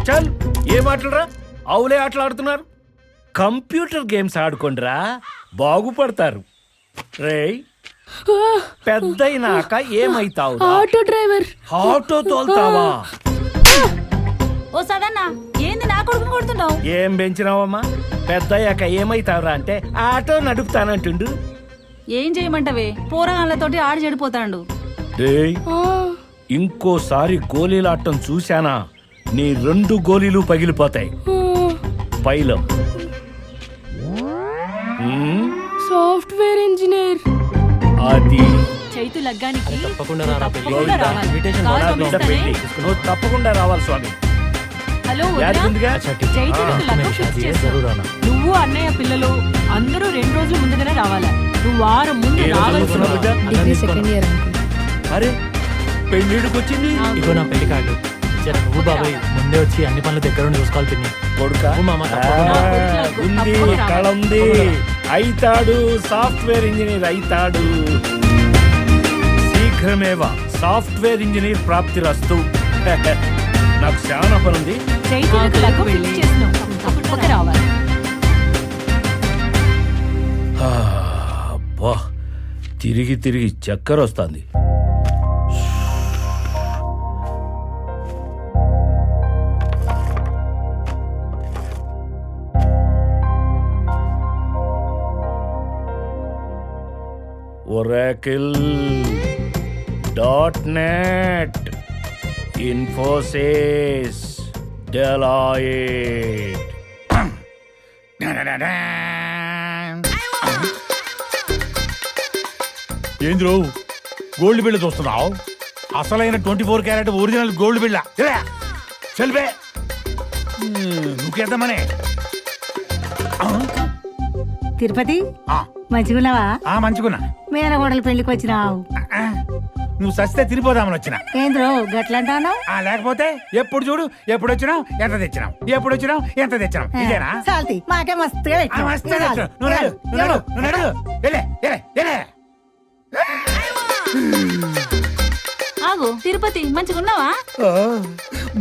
చల్ ఏం ఆటలరా అవులే ఆటలు ఆడుతున్నారు కంప్యూటర్ గేమ్స్ ఆడుకోండిరా బాగుపడతారు రేయ్ పెద్దయినాక ఏమైతావు ఆటో డ్రైవర్. ఆటో తోల్తావా ఓ సదన్నా ఏంది నా కొడుకుని కొడుతున్నావు? ఏం పెంచినావమ్మా పెద్దయ్యాక ఏమైతావురా అంటే ఆటో నడుపుతానంటుండు ఏం చేయమంటవే పోరగాళ్ళతోటి ఆడి చెడిపోతాండు. రేయ్ ఇంకోసారి గోళీలాటం చూశానా నీ 2 గోళీలు పగిలిపోతాయి పైలం సాఫ్ట్వేర్ ఇంజనీర్. అది చైతు లగ్గానికి తప్పకుండా నువ్వు రా తప్పకుండా పెళ్ళి. రావాలి. ఇన్విటేషన్ కాల్ కూడా బిడ్డ పంపిస్తానే. పెళ్ళి నువ్వు తప్పకుండా రావాలి స్వామి హలో వదినా? యాదకుందిగా? చైతుకి లగ్గం ఫిక్స్ చేస్తావు. నువ్వు అన్నయ్య పిల్లలు అందరూ 2 రోజుల ముందుగానే రావాలా. నువ్వు వారం ముందు ఏ రోజు రావాల్సింది. చదువుతున్నావు బిడ్డ? Degree second year uncle. అరే పెళ్ళిడికి వచ్చింది ఇగో నా పెళ్లి కార్డు జర నువ్వు బాబాయ్ ముందే వచ్చి అన్ని పనులు దగ్గర ఉండి చూసుకోవాలి పిన్ని. కొడుక ఓ మామ, తప్పకుండా. ఉంది కళ ఉంది అయితాడు సాఫ్ట్వేర్ ఇంజనీర్ అయితాడు శీఘ్రమేవ సాఫ్ట్వేర్ ఇంజనీర్ ప్రాప్తిరస్తు నాకు చాలా పనుంది చైతుకి లగ్గం ఫిక్స్ చేసినావు. తప్పకుండా రావాలి. అబ్బా తిరిగి తిరిగి చక్కెర వస్తుంది Oracle, .NET, Infosys, Deloitte. ఏంది రో గోల్డ్ బిళ్ళ చూస్తున్నావు అసలైన 24 క్యారెట్ ఒరిజినల్ గోల్డ్ బిళ్ళ చెల్బే నువ్వుకేద్దామనే తిరుపతి మంచిగున్నావా? మంచుకున్నా మేనగోడల పెళ్లికి వచ్చినావు. నువ్వు సస్తే తిరిగిపోదామని వచ్చిన ఏంద్రో గట్లంటాను? లేకపోతే ఎప్పుడు చూడు ఎప్పుడు వచ్చినావు ఎంత తెచ్చినావు ఎప్పుడు వచ్చినావు ఎంత తెచ్చినావు ఇదేనా చాల్తి మాకే మస్తుగా పెట్టినావు. మస్తు తెచ్చినావు. నువ్వు నడు, నువ్వు నడు, నువ్వు నడు. ఎలే, ఎలే, ఎలే. ఆగు తిరుపతి మంచిగున్నావా?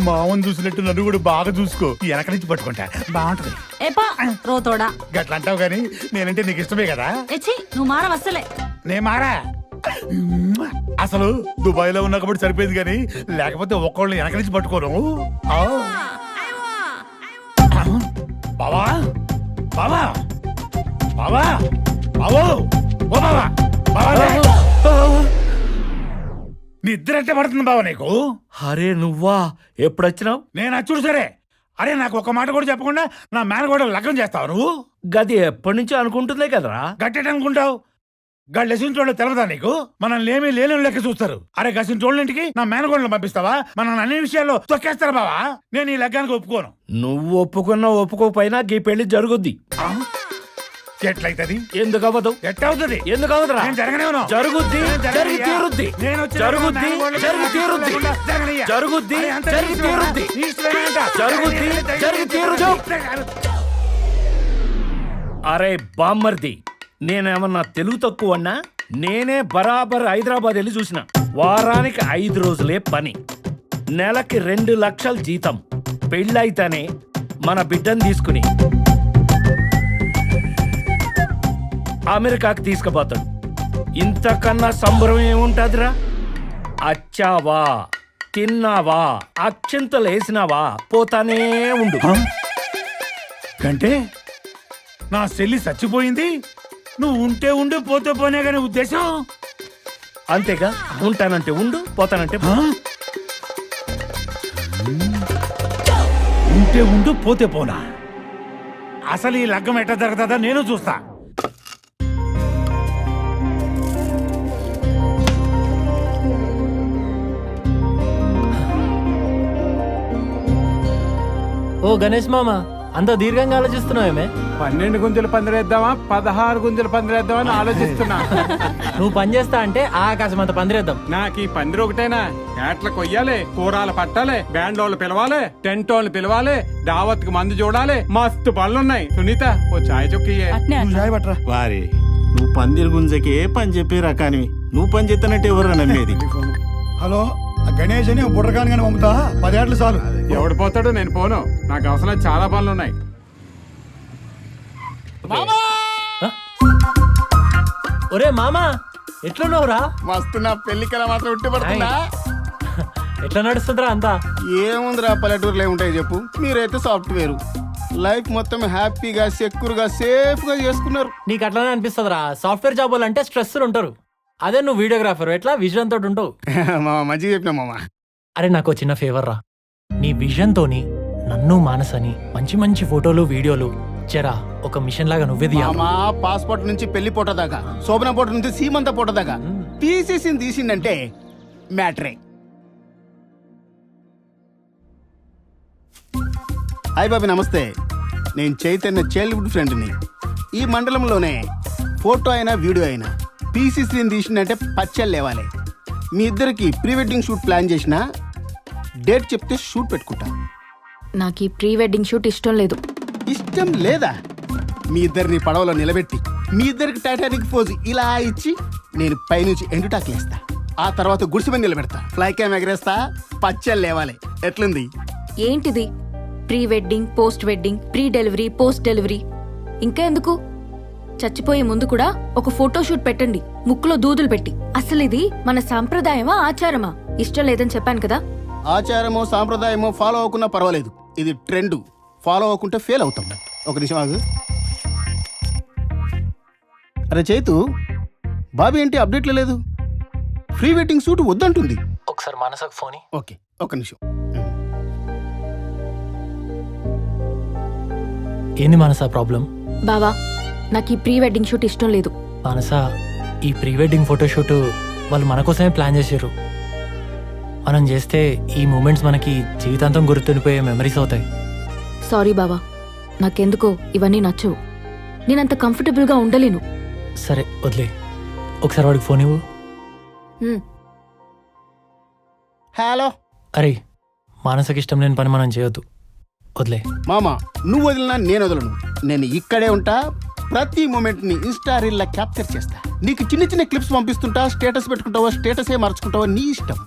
మామని చూసినట్టు నన్ను కూడా బాగా చూసుకో వెనక నుంచి పట్టుకుంటా బాగుంటది ఏపా రోతోడా గట్ల అంటావు గానీ నేనంటే నీకు ఇష్టమే కదా ఎచ్చి నువ్వు మారవస్తలే. నే మారా అసలు దుబాయ్ లో ఉన్నా కాబట్టి సరిపోయింది కానీ లేకపోతే ఒక్కళ్ళు వెనక నుంచి పట్టుకోను ఆ. బావా బావా బావా బావో ఓ బావా బావా నిద్ర అంటే పడుతుంది బావ నీకు అరే నువ్వా ఎప్పుడొచ్చినావు నేను అచ్చుడు సరే అరే నాకు ఒక మాట కూడా చెప్పకుండా నా మేనగోడ లగ్నం చేస్తావు నువ్వు గది ఎప్పటి నుంచో అనుకుంటుందే కదరా గట్టెట్ అనుకుంటావు గడ్డెసింటోళ్ళు తెలవదా నీకు మనల్ని ఏమీ లేని లెక్క చూస్తారు అరే గసింటోళ్ళింటికి నా మేనగోడలు పంపిస్తావా మన అన్ని విషయాల్లో తొక్కేస్తారు బావా నేను ఈ లగ్గానికి ఒప్పుకోను నువ్వు ఒప్పుకున్నా ఒప్పుకోపోయినా గీ పెళ్లి జరుగుద్ది ఎట్లయితది ఎందుకు అవ్వదు ఎట్టవుతుంది ఎందుకు అవ్వదురా నేను జరగనేవును. జరుగుద్ది నేను జరిగి జరగనయ్యా. తీరుద్ది నేను వచ్చి జరుగుద్ది మేనగోడలు జరిగి తీరుద్ది జరగనయ్యా. జరుగుద్ది అరే అంత జరిగి నీ ఇష్టమేనా? తీరుద్ది నీ ఇష్టమేనంట. జరుగుద్ది జరిగి తీరుద్ది అరే బామ్మర్ది నేనేమన్నా తెలుగు తక్కువన్నా నేనే బరాబర్ హైదరాబాద్ వెళ్ళి చూసిన వారానికి 5 రోజులే పని నెలకి 2 లక్షల జీతం పెళ్ళైతేనే మన బిడ్డను తీసుకుని అమెరికాకి తీసుకుపోతాడు ఇంతకన్నా సంబరం ఏముంటదిరా అచ్చావా తిన్నావా అక్షింతలు వేసినావా పోతానే ఉండు కంటే నా చెల్లి చచ్చిపోయింది నువ్వు ఉంటే ఉండు పోతే పోనే కానీ ఉద్దేశం అంతేగా ఉంటానంటే ఉండు పోతానంటే పో. ఉంటే ఉండు పోతే పోనా అసలు ఈ లగ్గం ఎట్లా జరుగుతుందా నేను చూస్తా ఓ గణేష్ మామ అంత దీర్ఘంగా ఆలోచిస్తున్నావేమే 12 గుంజలు పందిరేద్దామా 16 గుంజలు పందిరేద్దామా అని ఆలోచిస్తున్నా. నువ్వు పని చేస్తా అంటే ఆకాశం అంత పందిరేద్దాం. నాకు ఈ పందిరి ఒకటేనా ఏట్ల కొయ్యాలి కూరాలు పట్టాలి బ్యాండ్ వాళ్ళు పిలవాలి టెంట్ వాళ్ళు పిలవాలి దావత్ కి మందు చూడాలి మస్తు పనులున్నాయి. సునీత ఓ చాయ్ చొక్కియే. అట్నే అట్లా. వారి నువ్వు పందిరి గుంజకే పని చెప్పే రకానివి నువ్వు పని చేస్తానంటే ఎవరు నమ్మేది హలో గణేష్ అని బుర్రకాని కానీ పంపుతా 10 ఏళ్ళు చాలు. ఎవడు పోతాడో నేను పోను. నాకు అవసరం చాలా పనులు ఉన్నాయి. ఒరే మామా ఎట్లున్నావురా? మస్తు నా పెళ్లికల మాత్రం ఉట్టి పడుతుందా? ఎట్లా నడుస్తుందిరా అంతా? ఏముందిరా పల్లెటూరులో ఏముంటాయి చెప్పు. మీరైతే సాఫ్ట్వేర్ లైఫ్ మొత్తం హ్యాపీగా సెక్యూర్ గా సేఫ్ గా చేసుకున్నారు. నీకు అట్లానే అనిపిస్తుందిరా? సాఫ్ట్వేర్ జాబ్ అంటే స్ట్రెస్ ఉంటారు. అదే నువ్వు వీడియోగ్రాఫర్ ఎట్లా విజన్ తోటి ఉంటావు. మామ మంచిగా చెప్పినా మామ. అరే నాకు చిన్న ఫేవర్ రా, నీ విజన్ తోని నన్ను మానసని మంచి మంచి ఫోటోలు వీడియోలు చెరా ఒక మిషన్ లాగా నువ్వే తీయాలి. మామ పాస్పోర్ట్ నుంచి పెళ్లి ఫోటో దాకా, శోభన ఫోటో నుంచి సీమంత ఫోటో దాకా తీసిందంటే మ్యాటరే. హాయ్ బాబీ, నమస్తే. నేను చైతన్య చైల్డ్హుడ్ ఫ్రెండ్ని. ఈ మండలంలోనే ఫోటో అయినా వీడియో అయినా పీసీసీని తీసిందంటే పచ్చళ్ళు లేవాలి. మీ ఇద్దరికి ప్రీ వెడ్డింగ్ షూట్ ప్లాన్ చేసిన డేట్ చెప్తే షూట్ పెట్టుకుంటా. నాకు ఈ ప్రీ వెడ్డింగ్ షూట్ ఇష్టం లేదు. ఇష్టం లేదా? మీ ఇద్దరిని పడవలో నిలబెట్టి మీ ఇద్దరికి టైటానిక్ పోజ్ ఇలా ఇచ్చి నేను పైనుంచి ఎండుటాకులేస్తా. ఆ తర్వాత గుడిసి మీద నిలబెడతా, ఫ్లై క్యామ్ ఎగరేస్తా, పచ్చళ్ళు లేవాలి. ఎట్లుంది? ఏంటిది pre wedding, post wedding, pre delivery, post delivery? ఇంకా ఎందుకు? చచ్చిపోయే ముందు కూడా ఒక ఫోటో షూట్ పెట్టండి, ముక్కులో దూదులు పెట్టి. అసలు ఇది మన సాంప్రదాయమా ఆచారమా? ఇష్టం లేదని చెప్పాను కదా. ఆచారమో సాంప్రదాయమో ఫాలో అవ్వకున్నా పర్వాలేదు. ఇది ట్రెండ్. ఫాలో అవ్వకుంటే ఫెయిల్ అవుతాం. ఒక నిమిషం ఆగు. అరే చైతు, బాబీ ఏంటి అప్డేట్లో లేదు? ప్రీ వెడ్డింగ్ షూట్ వద్దంటుంది. ఒకసారి మానసకు ఫోన్. ఓకే, ఒక నిమిషం. ఏంది మానస ప్రాబ్లం? బావా, నాకు ఈ ప్రీ వెడ్డింగ్ షూట్ ఇష్టం లేదు. మానస, ఈ ప్రీ వెడ్డింగ్ ఫోటోషూట్ వాళ్ళు మన కోసమే ప్లాన్ చేశారు. మనం చేస్తే ఈ మూమెంట్స్ మనకి జీవితాంతం గుర్తుండిపోయే మెమరీస్ అవుతాయి. సారీ బావా, నాకెందుకో ఇవన్నీ నచ్చవు. నేనంత కంఫర్టబుల్గా ఉండలేను. సరే వదిలే, ఒకసారి వాడికి ఫోన్ ఇవ్వు. హలో. అరే మానసకి ఇష్టం లేని పని మనం చేయొద్దు, వదిలే. మామ, నువ్వు వదిలినా నేను వదలను. నేను ఇక్కడే ఉంటా. ప్రతి మూమెంట్ ని ఇన్స్టా రీల్ లా క్యాప్చర్ చేస్తా. నీకు చిన్న చిన్న క్లిప్స్ పంపిస్తుంటా. స్టేటస్ పెట్టుకుంటావో స్టేటసే మార్చుకుంటావో నీ ఇష్టం.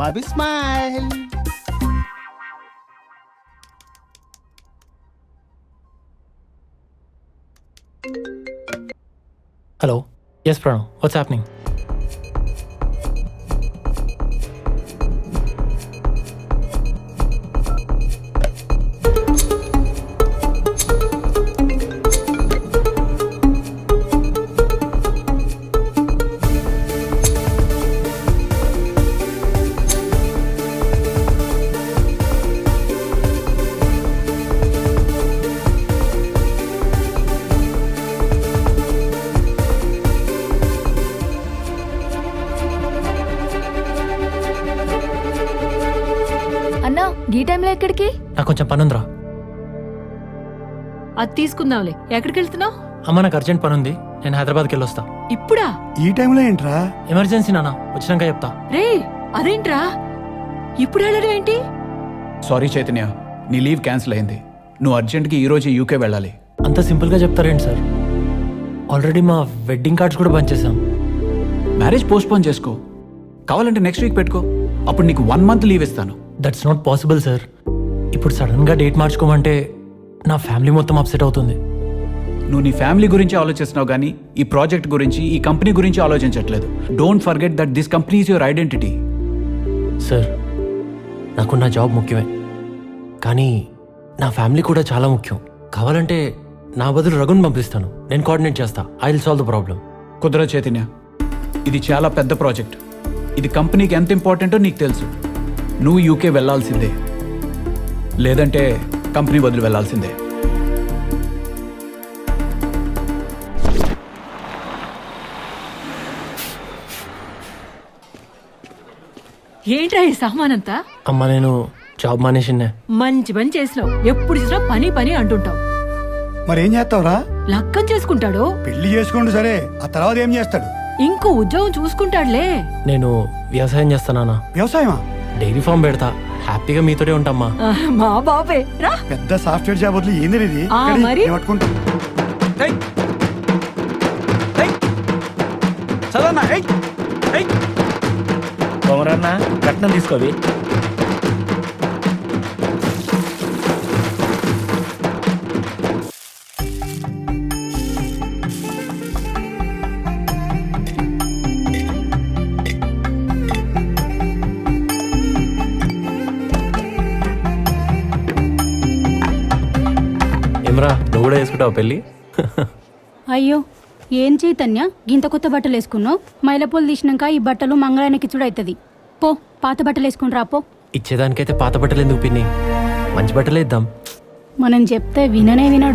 Bobby smile. Hello, yes Pranav, what's happening? అన్నా, ఈ టైంలో ఎక్కడికి? నాకు కొంచెం పని ఉందిరా. అది తీసుకుందాంలే. ఎక్కడికి వెళ్తున్నావు? అమ్మ నాకు అర్జెంట్ పని ఉంది, నేను హైదరాబాద్కి వెళ్ళొస్తా. ఇప్పుడా? ఈ టైంలో ఏంట్రా? ఎమర్జెన్సీ నాన్న, వచ్చినాక చెప్తా. రే, అదేంట్రా ఇప్పుడు వెళ్ళడం ఏంటి? సారీ చైతన్య, నీ లీవ్ క్యాన్సిల్ అయింది. నువ్వు అర్జెంట్కి ఈరోజు యూకే వెళ్ళాలి. అంత సింపుల్గా చెప్తారేంటి సార్? ఆల్రెడీ మా వెడ్డింగ్ కార్డ్స్ కూడా పనిచేసాం. మ్యారేజ్ పోస్ట్పోన్ చేసుకో, కావాలంటే నెక్స్ట్ వీక్ పెట్టుకో. అప్పుడు నీకు 1 month లీవ్ ఇస్తాను. That's not possible sir. ఇప్పుడు సడన్గా డేట్ మార్చుకోమంటే నా ఫ్యామిలీ మొత్తం అప్సెట్ అవుతుంది. నువ్వు నీ ఫ్యామిలీ గురించి ఆలోచిస్తున్నావు కానీ ఈ ప్రాజెక్ట్ గురించి, ఈ కంపెనీ గురించి ఆలోచించట్లేదు. Don't forget that this company is your identity. Sir, నాకు నా జాబ్ ముఖ్యమే, కానీ నా ఫ్యామిలీ కూడా చాలా ముఖ్యం. కావాలంటే నా బదులు రఘుని పంపిస్తాను, నేను కోఆర్డినేట్ చేస్తా. I will solve the problem. కుదరదు చైతన్య, ఇది చాలా పెద్ద ప్రాజెక్ట్. ఇది కంపెనీకి ఎంత ఇంపార్టెంటో నీకు తెలుసు. నువ్వు యూకే వెళ్ళాల్సిందే, లేదంటే కంపెనీ వదిలి వెళ్ళాల్సిందే. ఏంట్రా ఈ సామానంతా? అమ్మ, నేను జాబ్ మానేసిన్నే. మంచి పని చేసినావు. ఎప్పుడు చూసినా పని పని అంటుంటావు. మరేం చేస్తావురా? లక్కం చేసుకుంటాడు. పెళ్లి చేసుకోండి సరే, ఆ తర్వాత ఏం చేస్తాడు? ఇంకో ఉద్యోగం చూసుకుంటాడులే. నేను వ్యవసాయం చేస్తానా? వ్యవసాయమా? డైరీ ఫామ్ పెడతా. హ్యాపీగా మీతోనే ఉంటామ్మా. మా బాబే రా. పెద్ద సాఫ్ట్వేర్ జాబ్ వదిలి ఏంది ఇది? ఆ, మరి? పట్టుకుంటా. చదవన్నా. కొమరన్న కట్నం తీసుకోవి. ఏమరా నువ్వు కూడా వేసుకుంటావు పెళ్ళి? అయ్యో ఏం చైతన్య గింత కొత్త బట్టలు వేసుకున్నావు? మైలపూలు తీసినాక ఈ బట్టలు మంగళానికి ఇచ్చుడైతది. పో పాత బట్టలు వేసుకుని రా పో. ఇచ్చేదానికైతే పాత బట్టలు ఎందుకు పిన్ని? మంచి బట్టలే ఇద్దాం. మనం చెప్తే విననే వినడు.